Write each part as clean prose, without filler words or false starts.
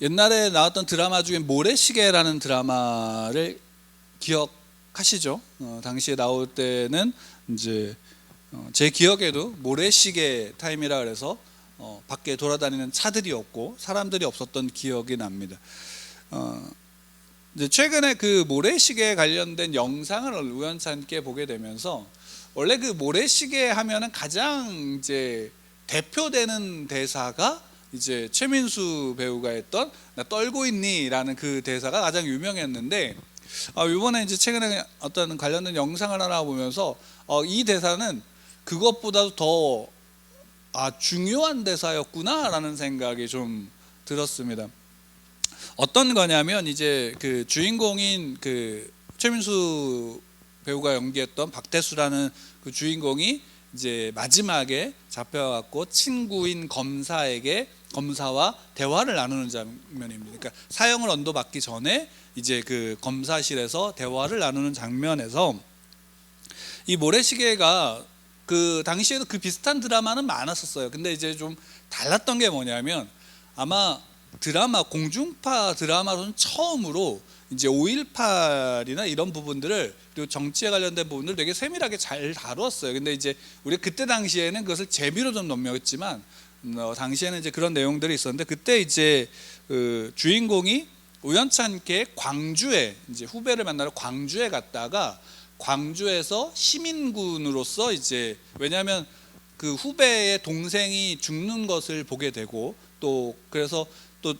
옛날에 나왔던 드라마 중에 모래시계라는 드라마를 기억하시죠? 당시에 나올 때는 이제 제 기억에도 모래시계 타임이라 그래서 밖에 돌아다니는 차들이 없고 사람들이 없었던 기억이 납니다. 이제 최근에 그 모래시계 관련된 영상을 우연찮게 보게 되면서, 원래 그 모래시계 하면은 가장 이제 대표되는 대사가 이제 최민수 배우가 했던 "나 떨고 있니?"라는 그 대사가 가장 유명했는데, 이번에 이제 최근에 어떤 관련된 영상을 하나 보면서 이 대사는 그것보다도 더 중요한 대사였구나라는 생각이 좀 들었습니다. 어떤 거냐면, 이제 그 주인공인 그 최민수 배우가 연기했던 박태수라는 그 주인공이 이제 마지막에 잡혀갖고 친구인 검사와 대화를 나누는 장면입니다. 그러니까 사형을 언도받기 전에 이제 그 검사실에서 대화를 나누는 장면에서, 이 모래시계가 그 당시에도 그 비슷한 드라마는 많았었어요. 근데 이제 좀 달랐던 게 뭐냐면, 아마 공중파 드라마로는 처음으로 이제 5.18이나 이런 부분들을, 그리고 정치에 관련된 부분들 되게 세밀하게 잘 다뤘어요. 근데 이제 우리 그때 당시에는 그것을 재미로 좀 넘겼지만, 당시에는 이제 그런 내용들이 있었는데, 그때 이제 그 주인공이 우연찮게 광주에 이제 후배를 만나러 광주에 갔다가, 광주에서 시민군으로서 이제, 왜냐하면 그 후배의 동생이 죽는 것을 보게 되고, 또 그래서 또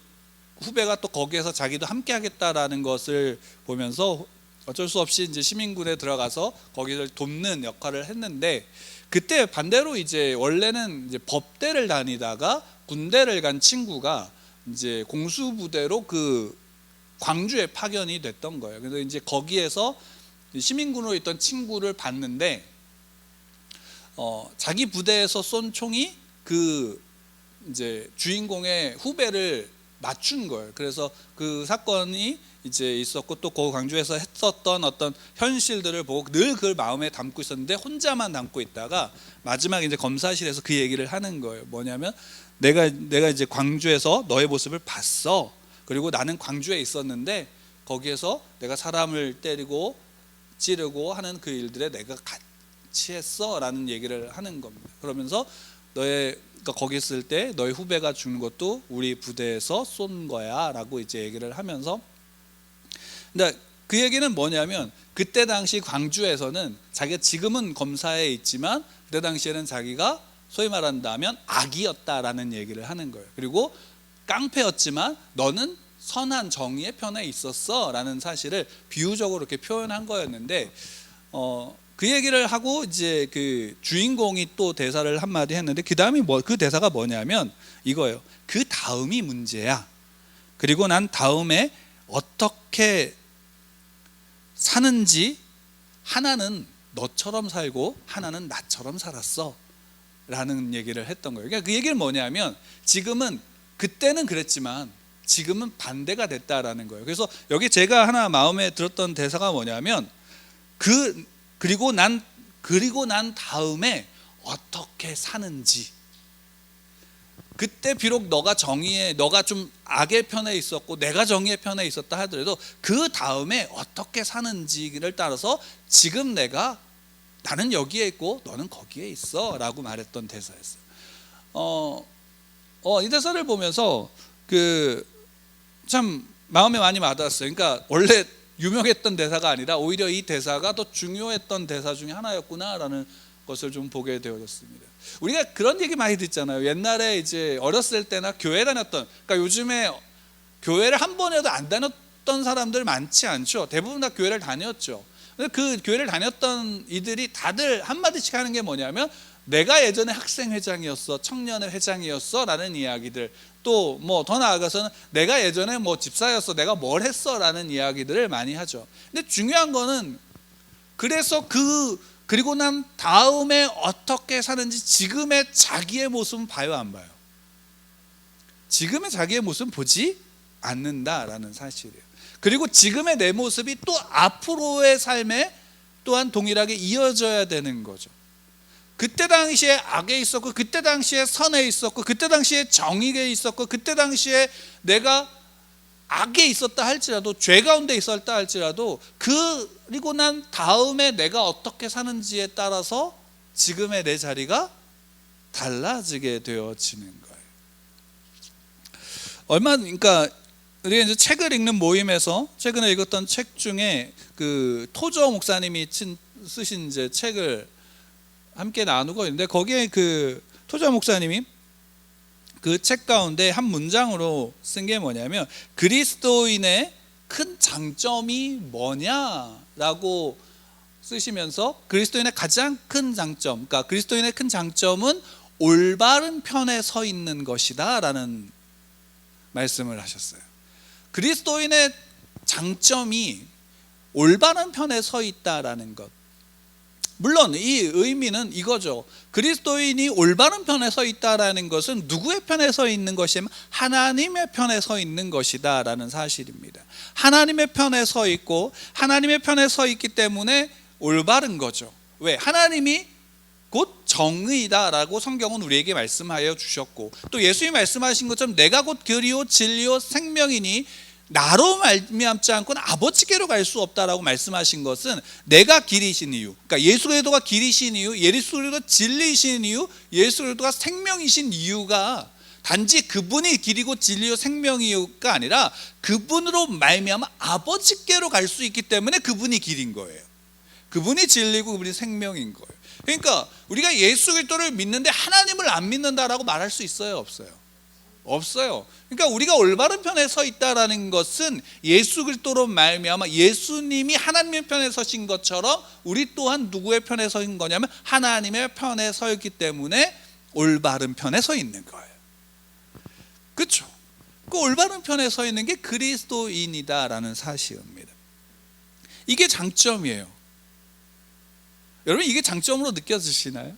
후배가 또 거기에서 자기도 함께 하겠다라는 것을 보면서 어쩔 수 없이 이제 시민군에 들어가서 거기를 돕는 역할을 했는데, 그때 반대로 이제 원래는 이제 법대를 다니다가 군대를 간 친구가 이제 공수부대로 그 광주에 파견이 됐던 거예요. 그래서 이제 거기에서 시민군으로 있던 친구를 봤는데, 자기 부대에서 쏜 총이 그 이제 주인공의 후배를 맞춘 거예요. 그래서 그 사건이 이제 있었고, 또 그 광주에서 했었던 어떤 현실들을 보고 늘 그걸 마음에 담고 있었는데 혼자만 담고 있다가 마지막에 이제 검사실에서 그 얘기를 하는 거예요. 뭐냐면, 내가 이제 광주에서 너의 모습을 봤어. 그리고 나는 광주에 있었는데 거기에서 내가 사람을 때리고 찌르고 하는 그 일들에 내가 같이 했어라는 얘기를 하는 겁니다. 그러면서 그러니까 거기 있을 때 너희 후배가 죽는 것도 우리 부대에서 쏜 거야라고 이제 얘기를 하면서, 근데 그 얘기는 뭐냐면, 그때 당시 광주에서는 자기가 지금은 검사에 있지만 그때 당시에는 자기가 소위 말한다면 악이었다라는 얘기를 하는 거예요. 그리고 깡패였지만 너는 선한 정의의 편에 있었어라는 사실을 비유적으로 이렇게 표현한 거였는데, 그 얘기를 하고 이제 그 주인공이 또 대사를 한마디 했는데, 그 다음이 그 대사가 뭐냐면 이거예요. 그 다음이 문제야. 그리고 난 다음에 어떻게 사는지, 하나는 너처럼 살고 하나는 나처럼 살았어 라는 얘기를 했던 거예요. 그러니까 그 얘기는 뭐냐면, 지금은, 그때는 그랬지만 지금은 반대가 됐다라는 거예요. 그래서 여기 제가 하나 마음에 들었던 대사가 뭐냐면, 그리고 난 다음에 어떻게 사는지, 그때 비록 너가 좀 악의 편에 있었고 내가 정의의 편에 있었다 하더라도 그 다음에 어떻게 사는지를 따라서 지금 나는 여기에 있고 너는 거기에 있어 라고 말했던 대사였어요. 이 대사를 보면서 참 마음에 많이 와닿았어요. 그러니까 원래 유명했던 대사가 아니라 오히려 이 대사가 더 중요했던 대사 중에 하나였구나라는 것을 좀 보게 되어졌습니다. 우리가 그런 얘기 많이 듣잖아요. 옛날에 이제 어렸을 때나 교회 다녔던, 그러니까 요즘에 교회를 한 번에도 안 다녔던 사람들 많지 않죠. 대부분 다 교회를 다녔죠. 근데 그 교회를 다녔던 이들이 다들 한마디씩 하는 게 뭐냐면, 내가 예전에 학생회장이었어, 청년회 회장이었어 라는 이야기들, 또 뭐 더 나아가서는 내가 예전에 뭐 집사였어, 내가 뭘 했어 라는 이야기들을 많이 하죠. 근데 중요한 거는, 그래서 그리고 난 다음에 어떻게 사는지 지금의 자기의 모습은 봐요, 안 봐요? 지금의 자기의 모습은 보지 않는다라는 사실이에요. 그리고 지금의 내 모습이 또 앞으로의 삶에 또한 동일하게 이어져야 되는 거죠. 그때 당시에 악에 있었고, 그때 당시에 선에 있었고, 그때 당시에 정의에 있었고, 그때 당시에 내가 악에 있었다 할지라도, 죄 가운데 있었다 할지라도, 그리고 난 다음에 내가 어떻게 사는지에 따라서 지금의 내 자리가 달라지게 되어지는 거예요. 그러니까 우리가 이제 책을 읽는 모임에서 최근에 읽었던 책 중에 그 토저 목사님이 쓰신 이제 책을 함께 나누고 있는데, 거기에 그 토저 목사님이 그 책 가운데 한 문장으로 쓴 게 뭐냐면, 그리스도인의 큰 장점이 뭐냐라고 쓰시면서, 그리스도인의 가장 큰 장점, 그러니까 그리스도인의 큰 장점은 올바른 편에 서 있는 것이다 라는 말씀을 하셨어요. 그리스도인의 장점이 올바른 편에 서 있다라는 것. 물론 이 의미는 이거죠. 그리스도인이 올바른 편에 서 있다라는 것은 누구의 편에 서 있는 것이면 하나님의 편에 서 있는 것이다 라는 사실입니다. 하나님의 편에 서 있고 하나님의 편에 서 있기 때문에 올바른 거죠. 왜? 하나님이 곧 정의다라고 성경은 우리에게 말씀하여 주셨고, 또 예수님이 말씀하신 것처럼 내가 곧 길이요 진리요 생명이니 나로 말미암지 않고는 아버지께로 갈 수 없다라고 말씀하신 것은, 내가 길이신 이유, 그러니까 예수 그리스도가 길이신 이유, 예수 그리스도가 진리이신 이유, 예수 그리스도가 생명이신 이유가 단지 그분이 길이고 진리요 생명이유가 아니라 그분으로 말미암아 아버지께로 갈 수 있기 때문에 그분이 길인 거예요. 그분이 진리고 그분이 생명인 거예요. 그러니까 우리가 예수 그리스도를 믿는데 하나님을 안 믿는다라고 말할 수 있어요, 없어요? 없어요. 그러니까 우리가 올바른 편에 서 있다라는 것은 예수 그리스도로 말미암아 예수님이 하나님의 편에 서신 것처럼 우리 또한 누구의 편에 서인 거냐면 하나님의 편에 서 있기 때문에 올바른 편에 서 있는 거예요. 그렇죠? 그 올바른 편에 서 있는 게 그리스도인이다라는 사실입니다. 이게 장점이에요. 여러분, 이게 장점으로 느껴지시나요?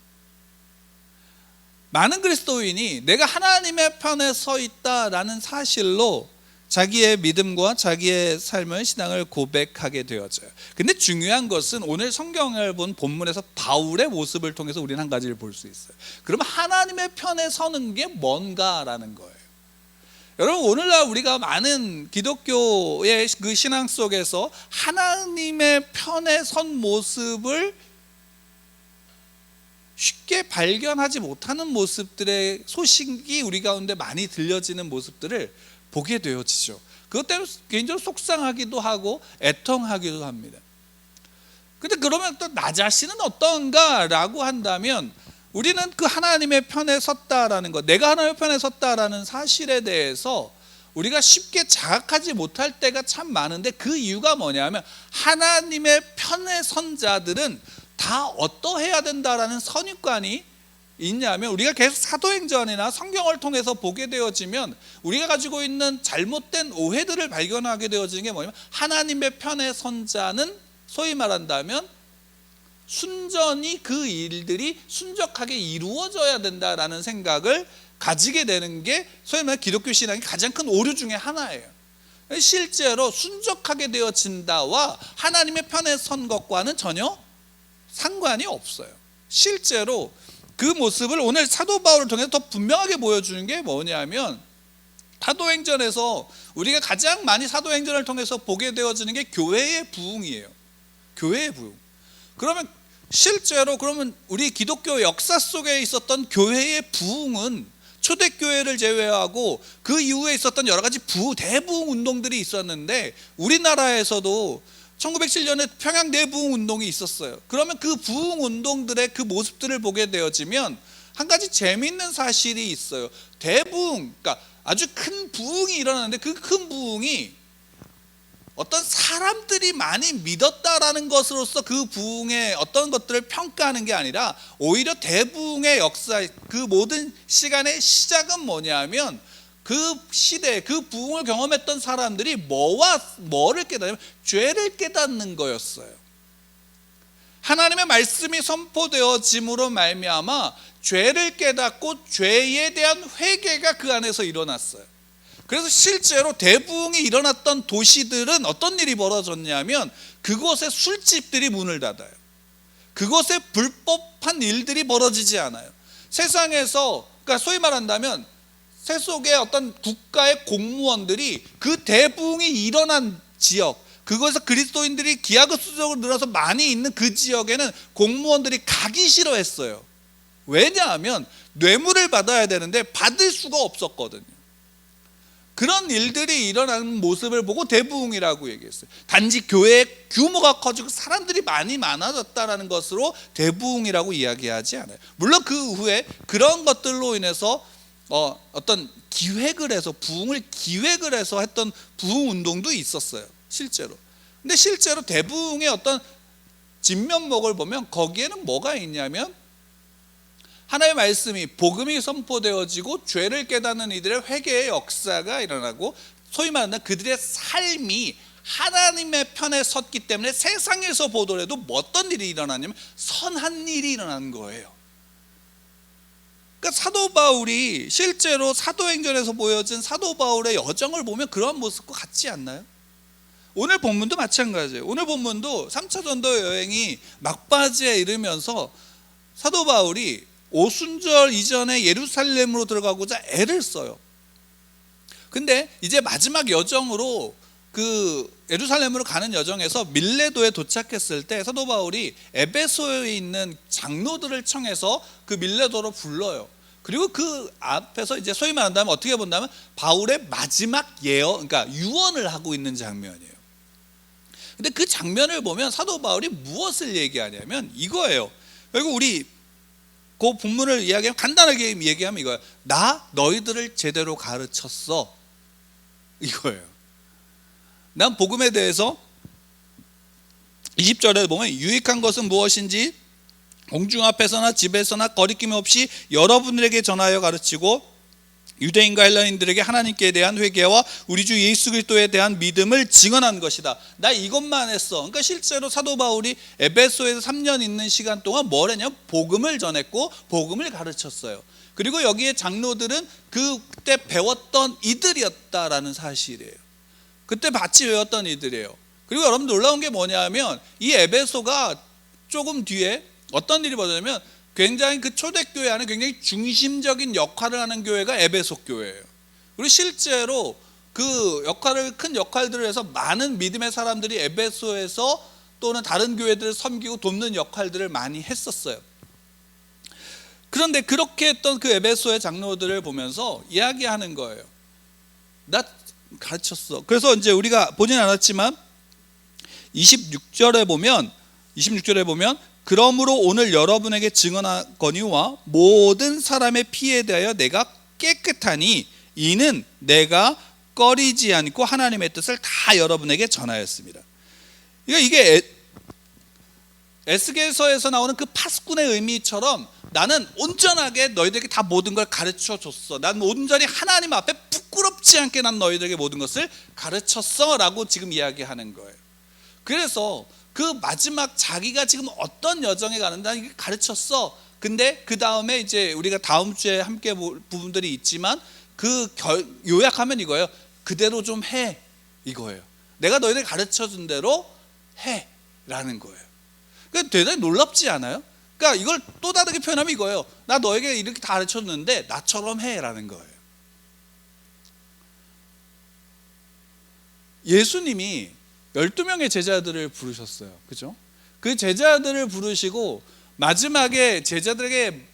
많은 그리스도인이 내가 하나님의 편에 서 있다라는 사실로 자기의 믿음과 자기의 삶을, 신앙을 고백하게 되어져요. 근데 중요한 것은 오늘 성경을 본 본문에서 바울의 모습을 통해서 우리는 한 가지를 볼 수 있어요. 그러면 하나님의 편에 서는 게 뭔가라는 거예요. 여러분, 오늘날 우리가 많은 기독교의 그 신앙 속에서 하나님의 편에 선 모습을 쉽게 발견하지 못하는 모습들의 소식이 우리 가운데 많이 들려지는 모습들을 보게 되어지죠. 그것 때문에 개인적으로 속상하기도 하고 애통하기도 합니다. 근데 그러면 또 나 자신은 어떤가 라고 한다면, 우리는 그 하나님의 편에 섰다라는 것, 내가 하나님의 편에 섰다라는 사실에 대해서 우리가 쉽게 자각하지 못할 때가 참 많은데, 그 이유가 뭐냐면 하나님의 편에 선 자들은 다 어떠해야 된다라는 선입관이 있냐면, 우리가 계속 사도행전이나 성경을 통해서 보게 되어지면 우리가 가지고 있는 잘못된 오해들을 발견하게 되어지는 게 뭐냐면, 하나님의 편에 선 자는 소위 말한다면 순전히 그 일들이 순적하게 이루어져야 된다라는 생각을 가지게 되는 게 소위 말하는 기독교 신앙의 가장 큰 오류 중에 하나예요. 실제로 순적하게 되어진다와 하나님의 편에 선 것과는 전혀 상관이 없어요. 실제로 그 모습을 오늘 사도 바울을 통해서 더 분명하게 보여주는 게 뭐냐면, 사도행전에서 우리가 가장 많이 사도행전을 통해서 보게 되어지는 게 교회의 부흥이에요. 교회의 부흥. 그러면 실제로 그러면 우리 기독교 역사 속에 있었던 교회의 부흥은 초대교회를 제외하고 그 이후에 있었던 여러 가지 대부흥 운동들이 있었는데, 우리나라에서도 1907년에 평양 대부흥 운동이 있었어요. 그러면 그 부흥 운동들의 그 모습들을 보게 되어지면 한 가지 재미있는 사실이 있어요. 대부흥, 그러니까 아주 큰 부흥이 일어나는데, 그 큰 부흥이 어떤 사람들이 많이 믿었다라는 것으로서 그 부흥의 어떤 것들을 평가하는 게 아니라, 오히려 대부흥의 역사, 그 모든 시간의 시작은 뭐냐면, 그 시대, 그 부흥을 경험했던 사람들이 뭐를 깨닫냐면 죄를 깨닫는 거였어요. 하나님의 말씀이 선포되어짐으로 말미암아 죄를 깨닫고 죄에 대한 회개가 그 안에서 일어났어요. 그래서 실제로 대부흥이 일어났던 도시들은 어떤 일이 벌어졌냐면, 그곳에 술집들이 문을 닫아요. 그곳에 불법한 일들이 벌어지지 않아요. 세상에서, 그러니까 소위 말한다면 세속의 어떤 국가의 공무원들이 그 대부흥이 일어난 지역, 그것에서 그리스도인들이 기하급수적으로 늘어서 많이 있는 그 지역에는 공무원들이 가기 싫어했어요. 왜냐하면 뇌물을 받아야 되는데 받을 수가 없었거든요. 그런 일들이 일어나는 모습을 보고 대부흥이라고 얘기했어요. 단지 교회의 규모가 커지고 사람들이 많이 많아졌다는 것으로 대부흥이라고 이야기하지 않아요. 물론 그 후에 그런 것들로 인해서 어떤 기획을 해서 부흥을 기획을 해서 했던 부흥 운동도 있었어요, 실제로. 근데 실제로 대부흥의 어떤 진면목을 보면 거기에는 뭐가 있냐면 하나님의 말씀이, 복음이 선포되어지고 죄를 깨닫는 이들의 회개의 역사가 일어나고, 소위 말하는 그들의 삶이 하나님의 편에 섰기 때문에 세상에서 보더라도 어떤 일이 일어나냐면 선한 일이 일어나는 거예요. 그러니까 사도 바울이 실제로 사도행전에서 보여진 사도 바울의 여정을 보면 그런 모습과 같지 않나요? 오늘 본문도 마찬가지예요. 오늘 본문도 3차 전도 여행이 막바지에 이르면서 사도 바울이 오순절 이전에 예루살렘으로 들어가고자 애를 써요. 근데 이제 마지막 여정으로 그 예루살렘으로 가는 여정에서 밀레도에 도착했을 때 사도 바울이 에베소에 있는 장로들을 청해서 그 밀레도로 불러요. 그리고 그 앞에서 이제 소위 말한다면 어떻게 본다면 바울의 마지막 예언, 그러니까 유언을 하고 있는 장면이에요. 근데 그 장면을 보면 사도 바울이 무엇을 얘기하냐면 이거예요. 그리고 우리 그 본문을 이야기하면, 간단하게 얘기하면 이거예요. 나 너희들을 제대로 가르쳤어, 이거예요. 난 복음에 대해서 20절에 보면 유익한 것은 무엇인지 공중 앞에서나 집에서나 거리낌 없이 여러분들에게 전하여 가르치고 유대인과 헬라인들에게 하나님께 대한 회개와 우리 주 예수 그리스도에 대한 믿음을 증언한 것이다. 나 이것만 했어. 그러니까 실제로 사도 바울이 에베소에서 3년 있는 시간 동안 뭘 했냐면 복음을 전했고 복음을 가르쳤어요. 그리고 여기에 장로들은 그때 배웠던 이들이었다라는 사실이에요. 그때 같이 배웠던 이들이에요. 그리고 여러분 놀라운 게 뭐냐면 이 에베소가 조금 뒤에 어떤 일이 벌어지냐면 굉장히 그 초대교회 안에 굉장히 중심적인 역할을 하는 교회가 에베소 교회예요. 그리고 실제로 그 큰 역할들을 해서 많은 믿음의 사람들이 에베소에서 또는 다른 교회들을 섬기고 돕는 역할들을 많이 했었어요. 그런데 그렇게 했던 그 에베소의 장로들을 보면서 이야기하는 거예요. 나 가르쳤어. 그래서 이제 우리가 보진 않았지만 26절에 보면 그러므로 오늘 여러분에게 증언하거니와 모든 사람의 피에 대하여 내가 깨끗하니 이는 내가 꺼리지 않고 하나님의 뜻을 다 여러분에게 전하였습니다. 이게 에스겔서에서 나오는 그 파수꾼의 의미처럼 나는 온전하게 너희들에게 다 모든 걸 가르쳐 줬어. 난 온전히 하나님 앞에 부끄럽지 않게 난 너희들에게 모든 것을 가르쳤어 라고 지금 이야기하는 거예요. 그래서 그 마지막 자기가 지금 어떤 여정에 가는지 가르쳤어. 근데 그 다음에 이제 우리가 다음 주에 함께 볼 부분들이 있지만 요약하면 이거예요. 그대로 좀 해, 이거예요. 내가 너희들 가르쳐준 대로 해 라는 거예요. 그러니까 대단히 놀랍지 않아요? 그러니까 이걸 또 다르게 표현하면 이거예요. 나 너에게 이렇게 다 가르쳐줬는데 나처럼 해 라는 거예요. 예수님이 12명의 제자들을 부르셨어요. 그죠? 그 제자들을 부르시고 마지막에 제자들에게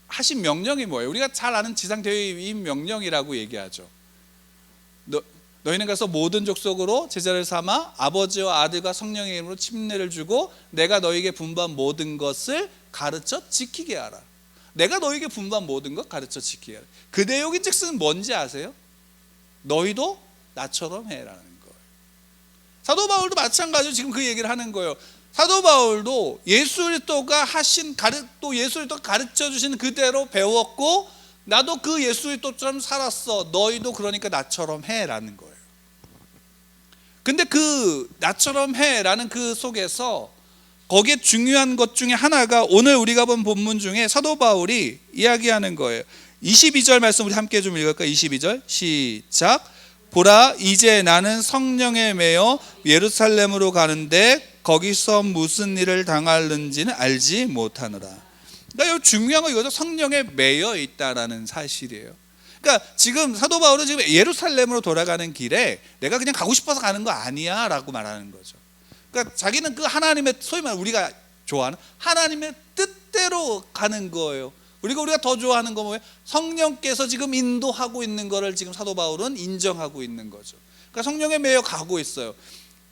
하신 명령이 뭐예요? 우리가 잘 아는 지상대위임 명령이라고 얘기하죠. 너희는 가서 모든 족속으로 제자를 삼아 아버지와 아들과 성령의 이름으로 침례를 주고 내가 너희에게 분부한 모든 것을 가르쳐 지키게 하라. 내가 너희에게 분부한 모든 것 가르쳐 지키게 하라. 그 내용이 즉슨 뭔지 아세요? 너희도 나처럼 해라는 거예요. 사도 바울도 마찬가지로 지금 그 얘기를 하는 거예요. 사도 바울도 예수 그리스도가 또 예수 그리스도가 가르쳐 주신 그대로 배웠고 나도 그 예수 그리스도처럼 살았어. 너희도 그러니까 나처럼 해라는 거예요. 근데 그 나처럼 해라는 그 속에서 거기에 중요한 것 중에 하나가 오늘 우리가 본 본문 중에 사도 바울이 이야기하는 거예요. 22절 말씀 우리 함께 좀 읽을까요? 22절 시작. 보라, 이제 나는 성령에 매여 예루살렘으로 가는데 거기서 무슨 일을 당하는지는 알지 못하노라. 그러니까 중요한 건 이거죠. 성령에 매여 있다라는 사실이에요. 그러니까 지금 사도 바울은 지금 예루살렘으로 돌아가는 길에 내가 그냥 가고 싶어서 가는 거 아니야 라고 말하는 거죠. 그러니까 자기는 그 하나님의, 소위 말해 우리가 좋아하는 하나님의 뜻대로 가는 거예요. 우리가 더 좋아하는 거 뭐예요? 성령께서 지금 인도하고 있는 거를 지금 사도 바울은 인정하고 있는 거죠. 그러니까 성령에 매여 가고 있어요.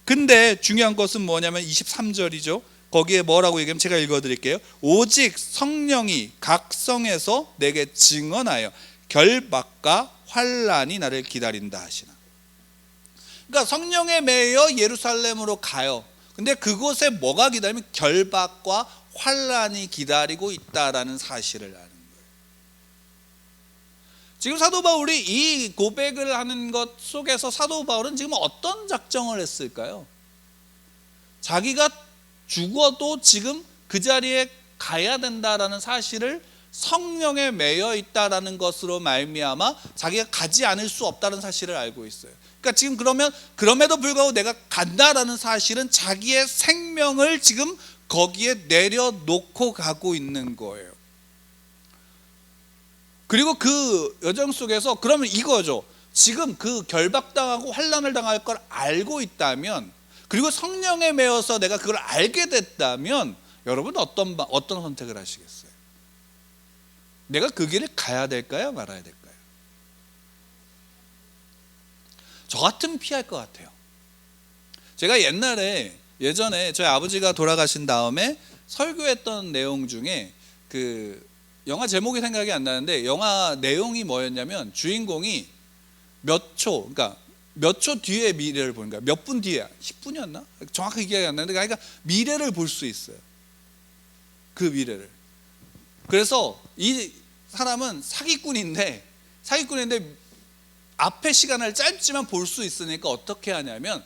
근데 중요한 것은 뭐냐면 23절이죠. 거기에 뭐라고 얘기하면 제가 읽어드릴게요. 오직 성령이 각 성에서 내게 증언하여 결박과 환난이 나를 기다린다 하시나. 그러니까 성령에 매여 예루살렘으로 가요. 근데 그곳에 뭐가 기다리면 결박과 환난이 기다리고 있다라는 사실을 아는 거예요. 지금 사도 바울이 이 고백을 하는 것 속에서 사도 바울은 지금 어떤 작정을 했을까요? 자기가 죽어도 지금 그 자리에 가야 된다라는 사실을 성령에 매여 있다라는 것으로 말미암아 자기가 가지 않을 수 없다는 사실을 알고 있어요. 그러니까 지금 그러면 그럼에도 불구하고 내가 간다라는 사실은 자기의 생명을 지금 거기에 내려놓고 가고 있는 거예요. 그리고 그 여정 속에서 그러면 이거죠. 지금 그 결박당하고 환난을 당할 걸 알고 있다면, 그리고 성령에 매여서 내가 그걸 알게 됐다면 여러분 어떤 선택을 하시겠어요? 내가 그 길을 가야 될까요? 말아야 될까요? 저 같으면 피할 것 같아요. 제가 예전에 저희 아버지가 돌아가신 다음에 설교했던 내용 중에 그 영화 제목이 생각이 안 나는데, 영화 내용이 뭐였냐면 주인공이 그러니까 몇 초 뒤에 미래를 보는 거야. 몇 분 뒤에, 10분이었나? 정확하게 기억이 안 나는데, 그러니까 미래를 볼 수 있어요. 그 미래를. 그래서 이 사람은 사기꾼인데 앞의 시간을 짧지만 볼 수 있으니까 어떻게 하냐면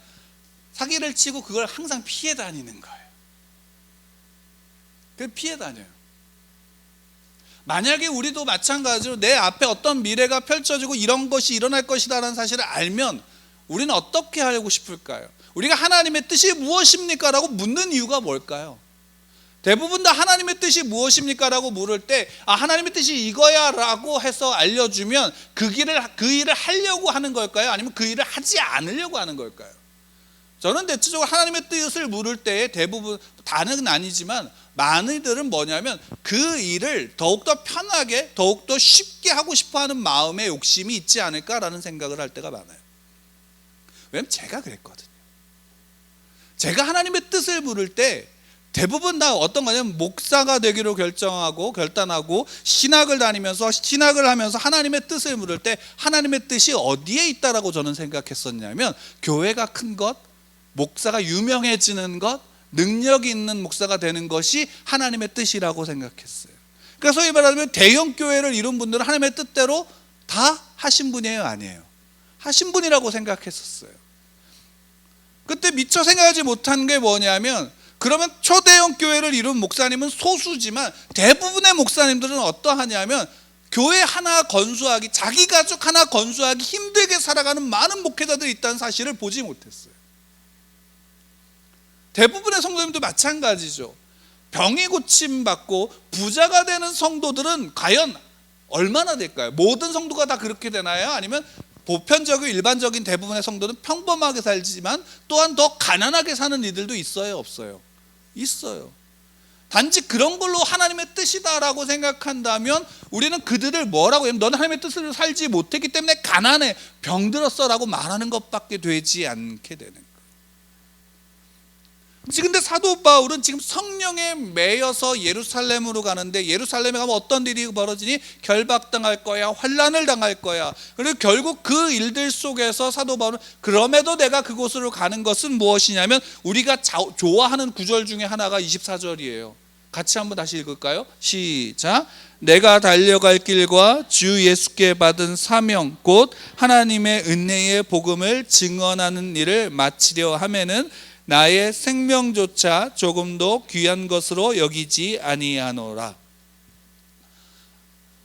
사기를 치고 그걸 항상 피해 다니는 거예요. 그걸 피해 다녀요. 만약에 우리도 마찬가지로 내 앞에 어떤 미래가 펼쳐지고 이런 것이 일어날 것이다라는 사실을 알면 우리는 어떻게 하려고 싶을까요? 우리가 하나님의 뜻이 무엇입니까? 라고 묻는 이유가 뭘까요? 대부분 다 하나님의 뜻이 무엇입니까? 라고 물을 때 하나님의 뜻이 이거야 라고 해서 알려주면 그 일을 하려고 하는 걸까요? 아니면 그 일을 하지 않으려고 하는 걸까요? 저는 대체적으로 하나님의 뜻을 물을 때에 대부분, 다는 아니지만 많이들은 뭐냐면 그 일을 더욱더 편하게 더욱더 쉽게 하고 싶어하는 마음의 욕심이 있지 않을까라는 생각을 할 때가 많아요. 왜냐면 제가 그랬거든요. 제가 하나님의 뜻을 물을 때 대부분 다 어떤 거냐면 목사가 되기로 결단하고 신학을 다니면서 신학을 하면서 하나님의 뜻을 물을 때 하나님의 뜻이 어디에 있다라고 저는 생각했었냐면 교회가 큰 것, 목사가 유명해지는 것, 능력이 있는 목사가 되는 것이 하나님의 뜻이라고 생각했어요. 그래서 소위 말하면 대형 교회를 이룬 분들은 하나님의 뜻대로 다 하신 분이에요, 아니에요? 하신 분이라고 생각했었어요. 그때 미처 생각하지 못한 게 뭐냐면, 그러면 초대형 교회를 이룬 목사님은 소수지만 대부분의 목사님들은 어떠하냐면 교회 하나 건수하기, 자기 가족 하나 건수하기 힘들게 살아가는 많은 목회자들이 있다는 사실을 보지 못했어요. 대부분의 성도님도 마찬가지죠. 병이 고침받고 부자가 되는 성도들은 과연 얼마나 될까요? 모든 성도가 다 그렇게 되나요? 아니면 보편적이고 일반적인 대부분의 성도는 평범하게 살지만 또한 더 가난하게 사는 이들도 있어요, 없어요? 있어요. 단지 그런 걸로 하나님의 뜻이다라고 생각한다면 우리는 그들을 뭐라고 하면 너는 하나님의 뜻을 살지 못했기 때문에 가난해, 병들었어라고 말하는 것밖에 되지 않게 되는 거예요. 근데 사도 바울은 지금 성령에 매여서 예루살렘으로 가는데, 예루살렘에 가면 어떤 일이 벌어지니? 결박당할 거야, 환난을 당할 거야. 그리고 결국 그 일들 속에서 사도 바울은 그럼에도 내가 그곳으로 가는 것은 무엇이냐면, 우리가 좋아하는 구절 중에 하나가 24절이에요. 같이 한번 다시 읽을까요? 시작. 내가 달려갈 길과 주 예수께 받은 사명 곧 하나님의 은혜의 복음을 증언하는 일을 마치려 하면은 나의 생명조차 조금도 귀한 것으로 여기지 아니하노라.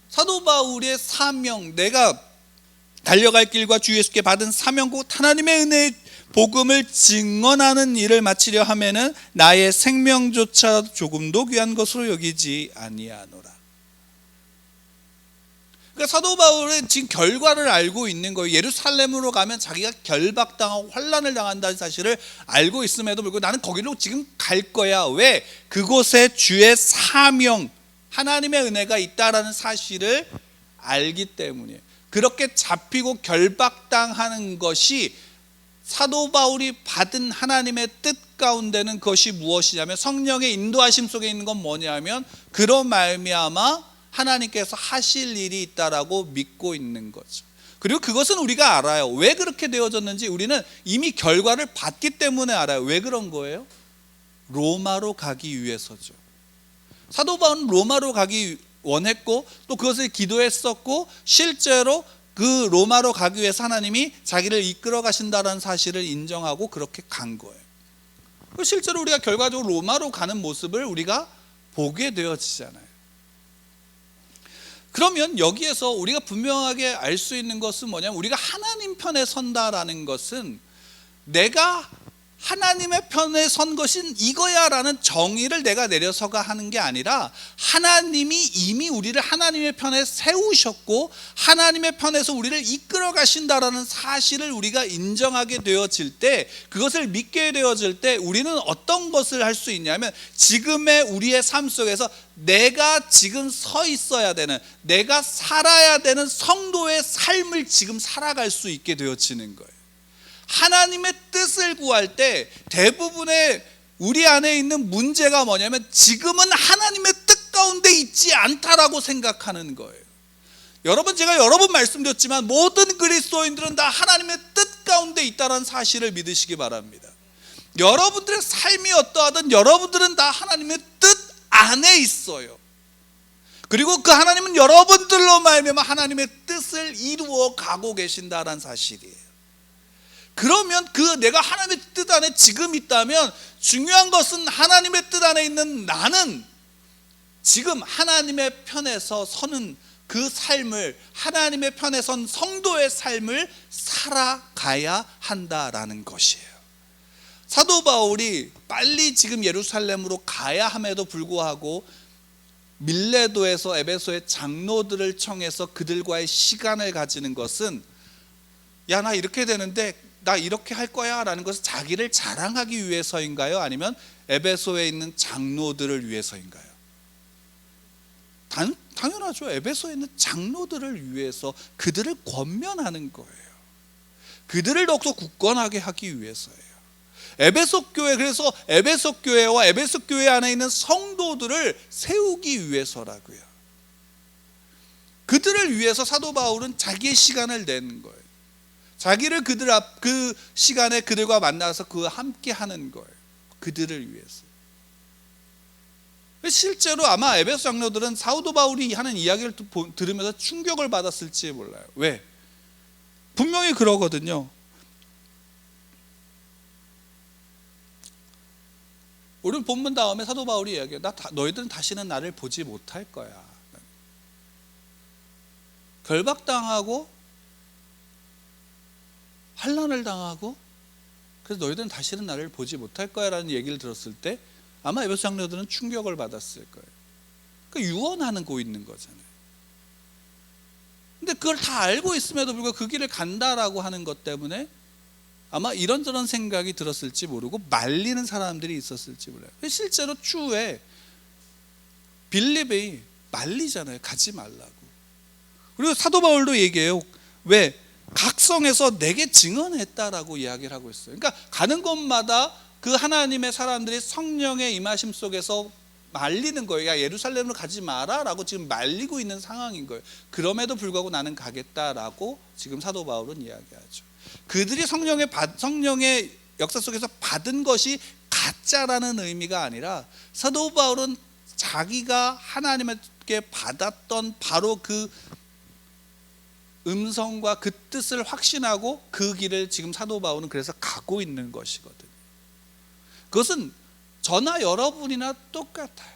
사도 바울의 사명, 내가 달려갈 길과 주 예수께 받은 사명 곧 하나님의 은혜의 복음을 증언하는 일을 마치려 하면은 나의 생명조차 조금도 귀한 것으로 여기지 아니하노라. 그러니까 사도 바울은 지금 결과를 알고 있는 거예요. 예루살렘으로 가면 자기가 결박당하고 환난을 당한다는 사실을 알고 있음에도 불구하고 나는 거기로 지금 갈 거야. 왜? 그곳에 주의 사명, 하나님의 은혜가 있다라는 사실을 알기 때문이에요. 그렇게 잡히고 결박당하는 것이 사도 바울이 받은 하나님의 뜻 가운데는 그것이 무엇이냐면 성령의 인도하심 속에 있는 건 뭐냐면 그런 말미암아 하나님께서 하실 일이 있다라고 믿고 있는 거죠. 그리고 그것은 우리가 알아요. 왜 그렇게 되어졌는지 우리는 이미 결과를 봤기 때문에 알아요. 왜 그런 거예요? 로마로 가기 위해서죠. 사도 바울은 로마로 가기 원했고 또 그것을 기도했었고 실제로 그 로마로 가기 위해서 하나님이 자기를 이끌어 가신다는 사실을 인정하고 그렇게 간 거예요. 실제로 우리가 결과적으로 로마로 가는 모습을 우리가 보게 되어지잖아요. 그러면 여기에서 우리가 분명하게 알 수 있는 것은 뭐냐면 우리가 하나님 편에 선다라는 것은 내가 하나님의 편에 선 것은 이거야 라는 정의를 내가 내려서가 하는 게 아니라 하나님이 이미 우리를 하나님의 편에 세우셨고 하나님의 편에서 우리를 이끌어 가신다라는 사실을 우리가 인정하게 되어질 때, 그것을 믿게 되어질 때 우리는 어떤 것을 할 수 있냐면 지금의 우리의 삶 속에서 내가 지금 서 있어야 되는, 내가 살아야 되는 성도의 삶을 지금 살아갈 수 있게 되어지는 거예요. 하나님의 뜻을 구할 때 대부분의 우리 안에 있는 문제가 뭐냐면 지금은 하나님의 뜻 가운데 있지 않다라고 생각하는 거예요. 여러분, 제가 여러 번 말씀드렸지만 모든 그리스도인들은 다 하나님의 뜻 가운데 있다는 사실을 믿으시기 바랍니다. 여러분들의 삶이 어떠하든 여러분들은 다 하나님의 뜻 안에 있어요. 그리고 그 하나님은 여러분들로 말미암아 하나님의 뜻을 이루어 가고 계신다는 사실이에요. 그러면 그 내가 하나님의 뜻 안에 지금 있다면 중요한 것은 하나님의 뜻 안에 있는 나는 지금 하나님의 편에서 서는 그 삶을, 하나님의 편에 선 성도의 삶을 살아가야 한다라는 것이에요. 사도 바울이 빨리 지금 예루살렘으로 가야 함에도 불구하고 밀레도에서 에베소의 장로들을 청해서 그들과의 시간을 가지는 것은 야, 나 이렇게 되는데 나 이렇게 할 거야 라는 것은 자기를 자랑하기 위해서인가요? 아니면 에베소에 있는 장로들을 위해서인가요? 당연하죠. 에베소에 있는 장로들을 위해서, 그들을 권면하는 거예요. 그들을 더욱더 굳건하게 하기 위해서예요. 에베소 교회, 그래서 에베소 교회와 에베소 교회 안에 있는 성도들을 세우기 위해서라고요. 그들을 위해서 사도 바울은 자기의 시간을 낸 거예요. 자기를 그 시간에 그들과 만나서 그와 함께 하는 거예요. 그들을 위해서. 실제로 아마 에베소 장로들은 사도 바울이 하는 이야기를 들으면서 충격을 받았을지 몰라요. 왜? 분명히 그러거든요. 우리는 본문 다음에 사도 바울이 이야기해요. 너희들은 다시는 나를 보지 못할 거야. 결박당하고 환난을 당하고 그래서 너희들은 다시는 나를 보지 못할 거야 라는 얘기를 들었을 때 아마 에베소 장로들은 충격을 받았을 거예요. 그러니까 유언하고 있는 거잖아요. 근데 그걸 다 알고 있음에도 불구하고 그 길을 간다라고 하는 것 때문에 아마 이런저런 생각이 들었을지 모르고 말리는 사람들이 있었을지 몰라요. 실제로 추후에 빌립이 말리잖아요. 가지 말라고. 그리고 사도 바울도 얘기해요. 왜? 각성해서 내게 증언했다라고 이야기를 하고 있어요. 그러니까 가는 곳마다 그 하나님의 사람들이 성령의 임하심 속에서 말리는 거예요. 야, 예루살렘으로 가지 마라 라고 지금 말리고 있는 상황인 거예요. 그럼에도 불구하고 나는 가겠다라고 지금 사도 바울은 이야기하죠. 그들이 성령의 역사 속에서 받은 것이 가짜라는 의미가 아니라 사도 바울은 자기가 하나님께 받았던 바로 그 음성과 그 뜻을 확신하고 그 길을 지금 사도 바울은 그래서 가고 있는 것이거든요. 그것은 저나 여러분이나 똑같아요.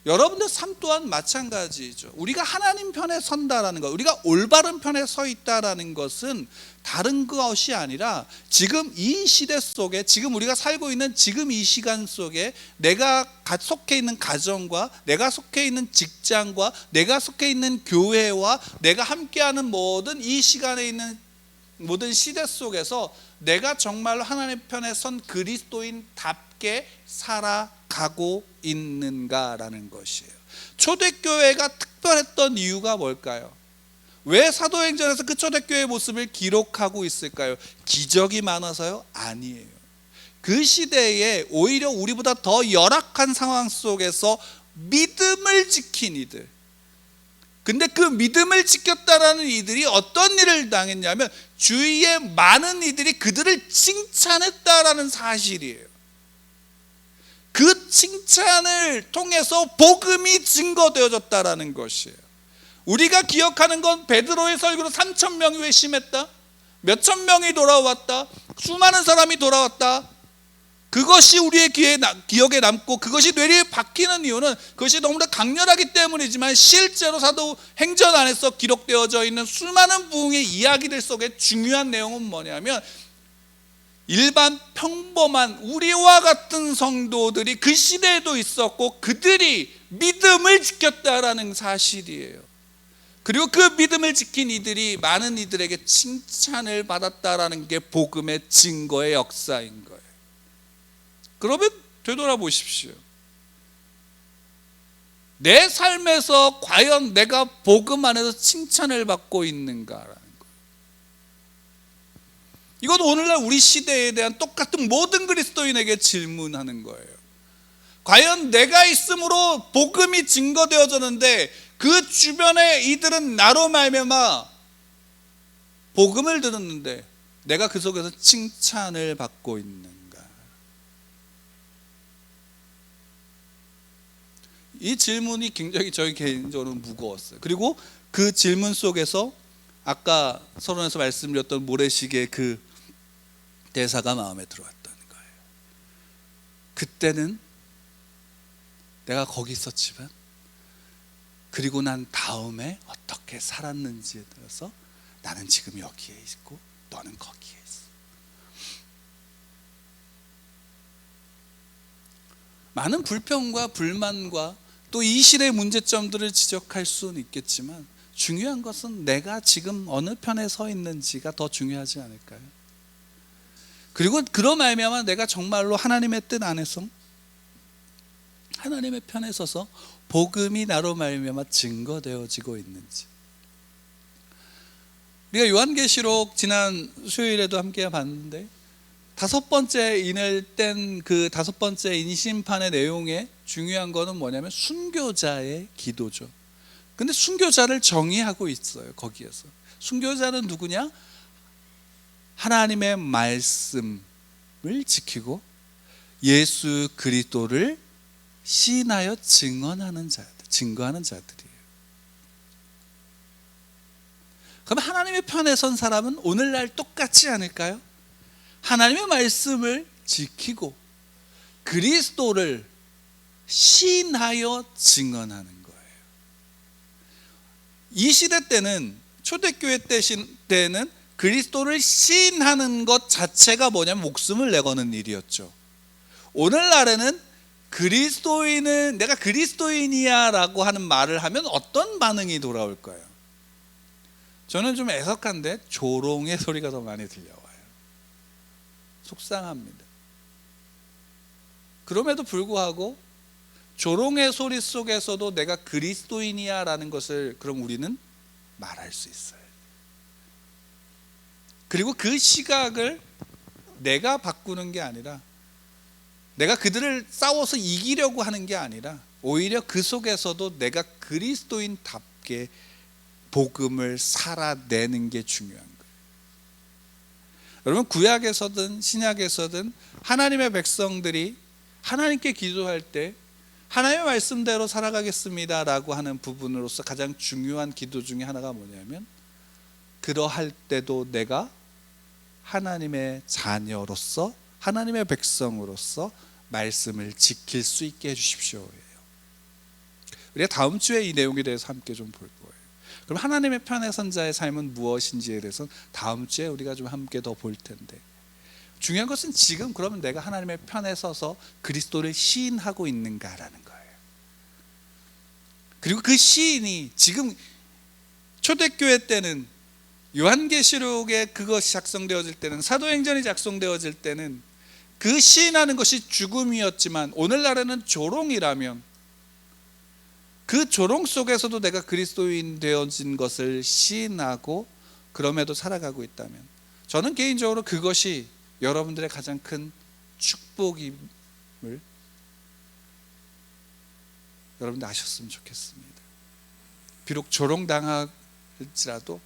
여러분들 삶 또한 마찬가지죠. 우리가 하나님 편에 선다라는 것, 우리가 올바른 편에 서 있다라는 것은 다른 것이 아니라 지금 이 시대 속에, 지금 우리가 살고 있는 지금 이 시간 속에 내가 속해 있는 가정과 내가 속해 있는 직장과 내가 속해 있는 교회와 내가 함께하는 모든 이 시간에 있는 모든 시대 속에서 내가 정말로 하나님 편에 선 그리스도인답게 살아가고 있는가라는 것이에요. 초대교회가 특별했던 이유가 뭘까요? 왜 사도행전에서 그 초대교회의 모습을 기록하고 있을까요? 기적이 많아서요? 아니에요. 그 시대에 오히려 우리보다 더 열악한 상황 속에서 믿음을 지킨 이들, 근데 그 믿음을 지켰다라는 이들이 어떤 일을 당했냐면 주위에 많은 이들이 그들을 칭찬했다라는 사실이에요. 그 칭찬을 통해서 복음이 증거되어졌다라는 것이에요. 우리가 기억하는 건 베드로의 설교로 3,000명이 회심했다, 몇천 명이 돌아왔다, 수많은 사람이 돌아왔다. 그것이 우리의 기억에 남고 그것이 뇌리에 박히는 이유는 그것이 너무나 강렬하기 때문이지만, 실제로 사도행전 안에서 기록되어져 있는 수많은 부흥의 이야기들 속에 중요한 내용은 뭐냐면, 일반 평범한 우리와 같은 성도들이 그 시대에도 있었고 그들이 믿음을 지켰다라는 사실이에요. 그리고 그 믿음을 지킨 이들이 많은 이들에게 칭찬을 받았다라는 게 복음의 증거의 역사인 거예요. 그러면 되돌아보십시오. 내 삶에서 과연 내가 복음 안에서 칭찬을 받고 있는가라는 거예요. 이건 오늘날 우리 시대에 대한 똑같은 모든 그리스도인에게 질문하는 거예요. 과연 내가 있음으로 복음이 증거되어졌는데 그 주변의 이들은 나로 말미암아 복음을 들었는데 내가 그 속에서 칭찬을 받고 있는가? 이 질문이 굉장히 저희 개인적으로 무거웠어요. 그리고 그 질문 속에서 아까 서론에서 말씀드렸던 모래시계의 그 대사가 마음에 들어왔다는 거예요. 그때는 내가 거기 있었지만 그리고 난 다음에 어떻게 살았는지에 따라서 나는 지금 여기에 있고 너는 거기에 있어. 많은 불평과 불만과 또 이 시대의 문제점들을 지적할 수는 있겠지만 중요한 것은 내가 지금 어느 편에 서 있는지가 더 중요하지 않을까요? 그리고 그로 말미암아 내가 정말로 하나님의 뜻 안에서 하나님의 편에 서서 복음이 나로 말미암아 증거되어지고 있는지. 우리가 요한계시록 지난 수요일에도 함께 봤는데 다섯 번째 인을 뗀 그 다섯 번째 인심판의 내용에 중요한 거는 뭐냐면 순교자의 기도죠. 근데 순교자를 정의하고 있어요. 거기에서 순교자는 누구냐? 하나님의 말씀을 지키고 예수 그리스도를 시인하여 증거하는 자들이에요. 그럼 하나님의 편에 선 사람은 오늘날 똑같지 않을까요? 하나님의 말씀을 지키고 그리스도를 시인하여 증언하는 거예요. 이 시대 때는, 초대교회 때는 그리스도를 시인하는 것 자체가 뭐냐면 목숨을 내거는 일이었죠. 오늘날에는 내가 그리스도인이야 라고 하는 말을 하면 어떤 반응이 돌아올까요? 저는 좀 애석한데 조롱의 소리가 더 많이 들려와요. 속상합니다. 그럼에도 불구하고 조롱의 소리 속에서도 내가 그리스도인이야 라는 것을 그럼 우리는 말할 수 있어요. 그리고 그 시각을 내가 바꾸는 게 아니라, 내가 그들을 싸워서 이기려고 하는 게 아니라 오히려 그 속에서도 내가 그리스도인답게 복음을 살아내는 게 중요한 거예요. 여러분, 구약에서든 신약에서든 하나님의 백성들이 하나님께 기도할 때 하나님의 말씀대로 살아가겠습니다 라고 하는 부분으로서 가장 중요한 기도 중에 하나가 뭐냐면, 그러할 때도 내가 하나님의 자녀로서, 하나님의 백성으로서 말씀을 지킬 수 있게 해주십시오예요. 우리가 다음 주에 이 내용에 대해서 함께 좀 볼 거예요. 그럼 하나님의 편의 선자의 삶은 무엇인지에 대해서 다음 주에 우리가 좀 함께 더 볼 텐데, 중요한 것은 지금 그러면 내가 하나님의 편에 서서 그리스도를 시인하고 있는가라는 거예요. 그리고 그 시인이 지금 초대교회 때는, 요한계시록에 그것이 작성되어질 때는, 사도행전이 작성되어질 때는 그 시인하는 것이 죽음이었지만 오늘날에는 조롱이라면, 그 조롱 속에서도 내가 그리스도인 되어진 것을 시인하고 그럼에도 살아가고 있다면, 저는 개인적으로 그것이 여러분들의 가장 큰 축복임을 여러분들 아셨으면 좋겠습니다. 비록 조롱당할지라도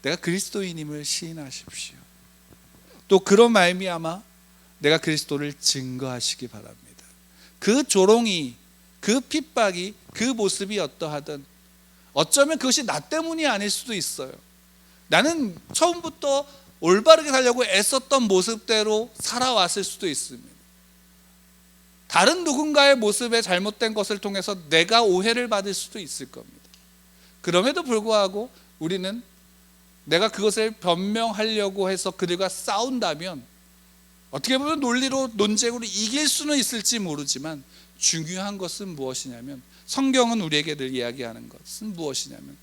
내가 그리스도인임을 시인하십시오. 또 그런 말미암아 내가 그리스도를 증거하시기 바랍니다. 그 조롱이, 그 핍박이, 그 모습이 어떠하든 어쩌면 그것이 나 때문이 아닐 수도 있어요. 나는 처음부터 올바르게 살려고 애썼던 모습대로 살아왔을 수도 있습니다. 다른 누군가의 모습에 잘못된 것을 통해서 내가 오해를 받을 수도 있을 겁니다. 그럼에도 불구하고 우리는 내가 그것을 변명하려고 해서 그들과 싸운다면 어떻게 보면 논리로, 논쟁으로 이길 수는 있을지 모르지만, 중요한 것은 무엇이냐면, 성경은 우리에게 늘 이야기하는 것은 무엇이냐면,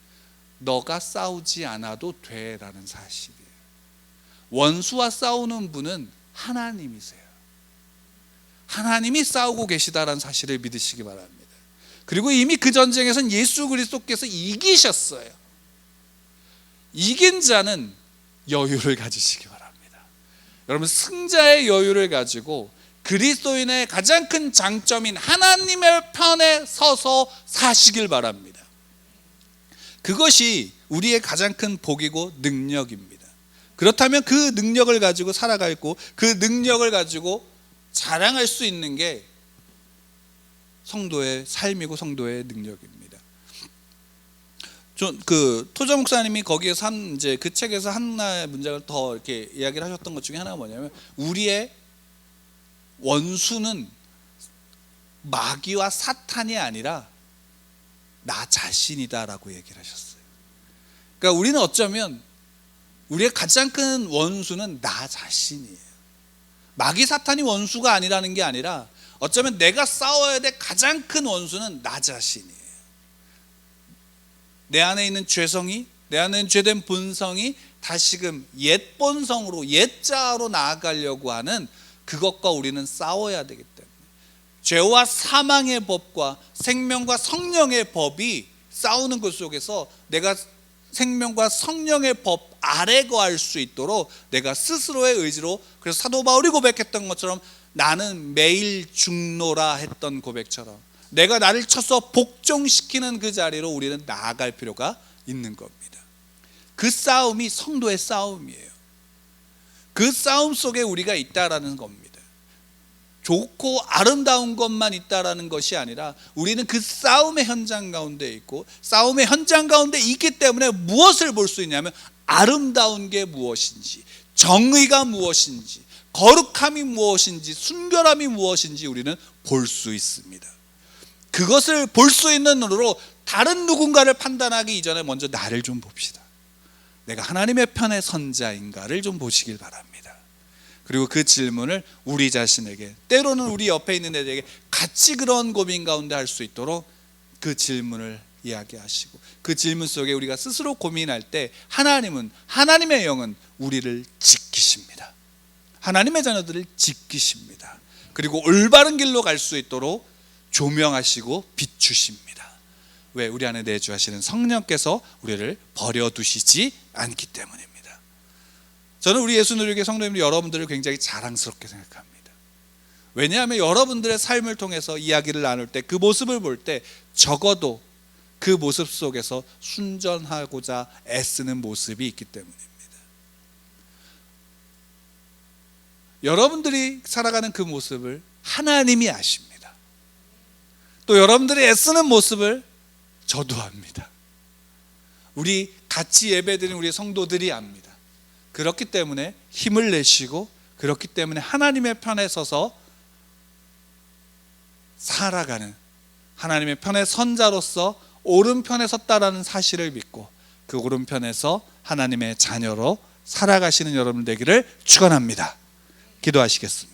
너가 싸우지 않아도 돼라는 사실이에요. 원수와 싸우는 분은 하나님이세요. 하나님이 싸우고 계시다라는 사실을 믿으시기 바랍니다. 그리고 이미 그 전쟁에서는 예수 그리스도께서 이기셨어요. 이긴 자는 여유를 가지시기 바랍니다. 여러분, 승자의 여유를 가지고 그리스도인의 가장 큰 장점인 하나님의 편에 서서 사시길 바랍니다. 그것이 우리의 가장 큰 복이고 능력입니다. 그렇다면 그 능력을 가지고 살아가고 그 능력을 가지고 자랑할 수 있는 게 성도의 삶이고 성도의 능력입니다. 그 토저 목사님이 거기에서 이제 그 책에서 하나의 문장을 더 이렇게 이야기를 하셨던 것 중에 하나가 뭐냐면, 우리의 원수는 마귀와 사탄이 아니라 나 자신이다라고 얘기를 하셨어요. 그러니까 우리는 어쩌면 우리의 가장 큰 원수는 나 자신이에요. 마귀 사탄이 원수가 아니라는 게 아니라 어쩌면 내가 싸워야 될 가장 큰 원수는 나 자신이에요. 내 안에 있는 죄성이, 내 안에 있는 죄된 본성이 다시금 옛 본성으로, 옛자로 나아가려고 하는 그것과 우리는 싸워야 되기 때문에, 죄와 사망의 법과 생명과 성령의 법이 싸우는 것 속에서 내가 생명과 성령의 법 아래 거할 수 있도록 내가 스스로의 의지로, 그래서 사도 바울이 고백했던 것처럼 나는 매일 죽노라 했던 고백처럼 내가 나를 쳐서 복종시키는 그 자리로 우리는 나아갈 필요가 있는 겁니다. 그 싸움이 성도의 싸움이에요. 그 싸움 속에 우리가 있다라는 겁니다. 좋고 아름다운 것만 있다라는 것이 아니라 우리는 그 싸움의 현장 가운데 있고, 싸움의 현장 가운데 있기 때문에 무엇을 볼 수 있냐면, 아름다운 게 무엇인지, 정의가 무엇인지, 거룩함이 무엇인지, 순결함이 무엇인지 우리는 볼 수 있습니다. 그것을 볼 수 있는 눈으로 다른 누군가를 판단하기 이전에 먼저 나를 좀 봅시다. 내가 하나님의 편의 선자인가를 좀 보시길 바랍니다. 그리고 그 질문을 우리 자신에게, 때로는 우리 옆에 있는 애들에게 같이 그런 고민 가운데 할 수 있도록 그 질문을 이야기하시고, 그 질문 속에 우리가 스스로 고민할 때 하나님의 영은 우리를 지키십니다. 하나님의 자녀들을 지키십니다. 그리고 올바른 길로 갈 수 있도록 조명하시고 비추십니다. 왜? 우리 안에 내주하시는 성령께서 우리를 버려두시지 않기 때문입니다. 저는 우리 예수누리교회 성도님들 여러분들을 굉장히 자랑스럽게 생각합니다. 왜냐하면 여러분들의 삶을 통해서 이야기를 나눌 때, 그 모습을 볼 때 적어도 그 모습 속에서 순전하고자 애쓰는 모습이 있기 때문입니다. 여러분들이 살아가는 그 모습을 하나님이 아십니다. 또 여러분들이 애쓰는 모습을 저도 압니다. 우리 같이 예배드리는 우리 성도들이 압니다. 그렇기 때문에 힘을 내시고, 그렇기 때문에 하나님의 편에 서서 살아가는, 하나님의 편에 선자로서 오른편에 섰다라는 사실을 믿고 그 오른편에서 하나님의 자녀로 살아가시는 여러분 되기를 축원합니다. 기도하시겠습니다.